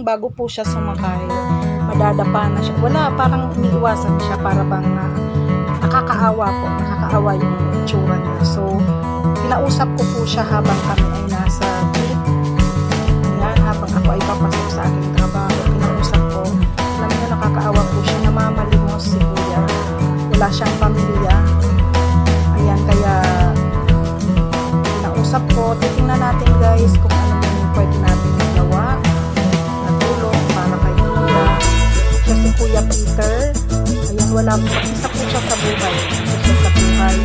yung bago po siya sumakay, madadapa na siya. Wala, parang umiiwasan siya para bang nakakaawa yung itsura niya. So, kinausap ko po siya habang kami ay nasa jeep. Ayan, habang ako ay papasok sa aking trabaho, kinausap ko. Alam niyo, nakakaawa po siya, namamalimos si kuya. Wala siyang pamilya. Ayan, kaya kinausap ko. Titingnan natin guys kung ano yung pwede natin magawa na tulong para kay kuya. Siya si Kuya Peter. Ayan, isa po siya sa buhay. Isa siya sa buhay.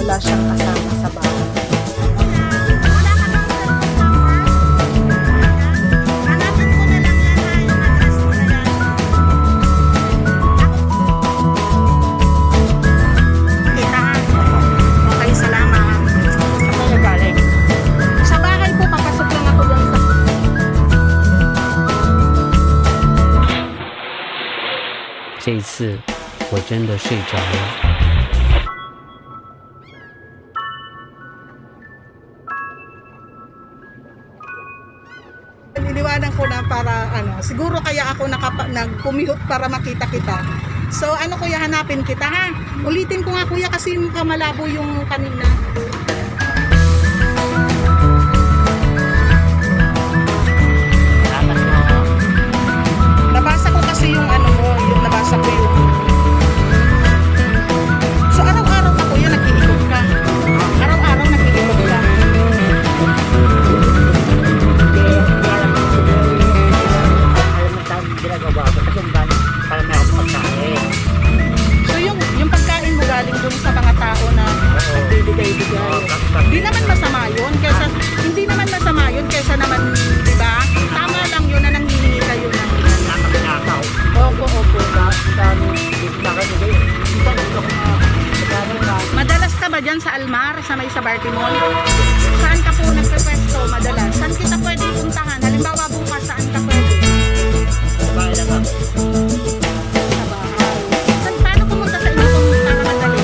Wala siyang kasama sa bahay.这一次我真的睡着了。 Niliwanan ko na para siguro kaya ako nagpumihot para makita kita. So kuya, hanapin kita ha. Ulitin ko nga kuya kasi malabo yung kanina. Nabasa ko kasi yung nabasa ko yung. So araw-araw na kuya nag-iikot ka. Araw-araw nag-iikot ka. So yung pagkain mo galing dun sa mga tao na nagbibigay-bigay. Hindi naman masama yun kaysa naman, di ba? Tama lang yun na nanghihingi kayo ng Opo. Madalas ka ba dyan sa Almar, sa may Sabarte Mall? Saan ka po nagpe-pwesto madalas? Saan kita pwede puntahan? Halimbawa bukas, saan ka pwede? Sa bahay. Paano pumunta sa inyo kung para madali?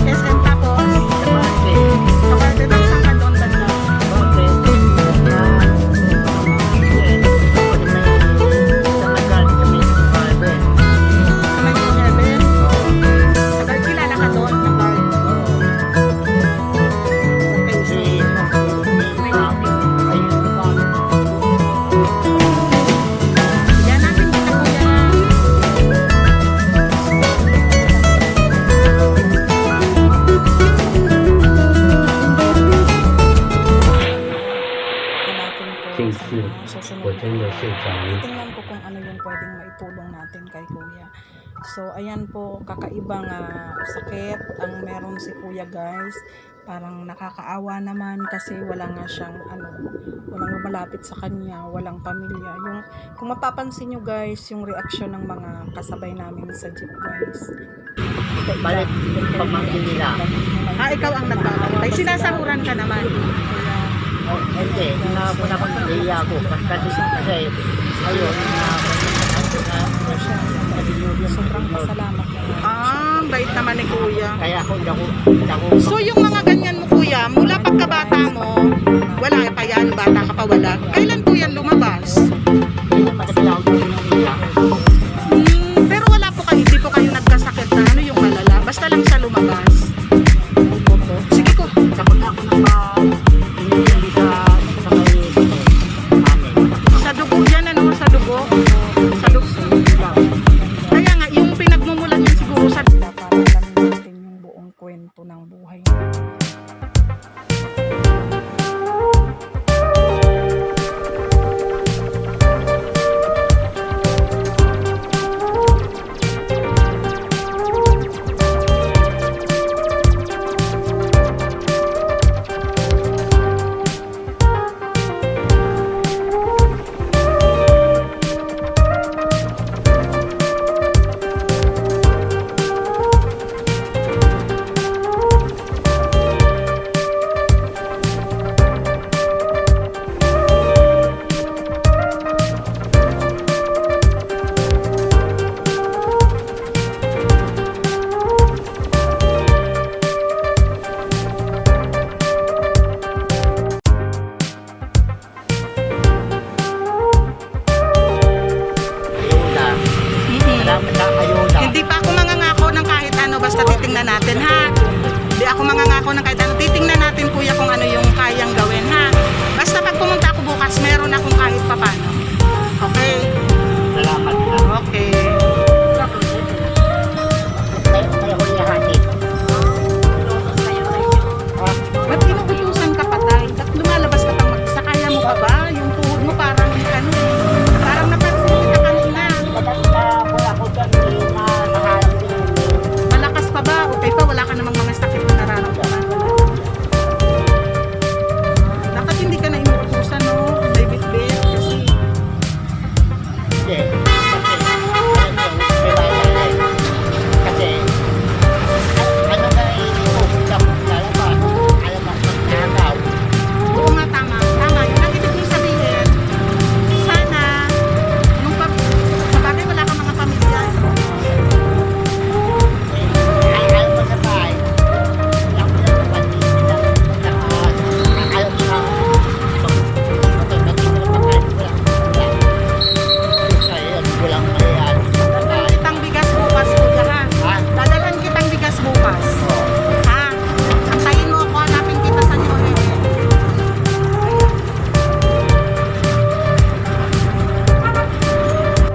SM tapos? Sabarte tapos saan ka doon banda? Tingnan ko kung ano yung pwedeng maitulong natin kay kuya. So ayan po, kakaibang sakit ang meron si kuya guys. Parang nakakaawa naman kasi wala nga siyang walang lumalapit sa kanya, walang pamilya. Yung kung mapapansin nyo guys, yung reaksyon ng mga kasabay namin sa jeep guys. Balik pamangkin nila. Ikaw ang nagbabantay. Sinasahuran ka naman. Hindi, napunta ako. Kasi ayun, sobrang pasalamat naman. Bait naman ni kuya. Kaya ako. So yung mga ganyan mo kuya, mula pagkabata mo, wala pa yan, bata ka pa wala. Kailan po yan lumabas? Pero wala po kayo, hindi po kayo nagkasakit na yung malala. Basta lang siya lumabas. Sige ko. Kapag ako sa dugo yan, sa dugo. Kaya nga, yung pinagmumulan niya siguro sa para alamin natin yung buong kwento ng buhay niya. ako ng kahit ano. Titingnan natin kuya kung ano yung kayang gawin ha. Basta pag pumunta ako bukas, meron akong kahit papano.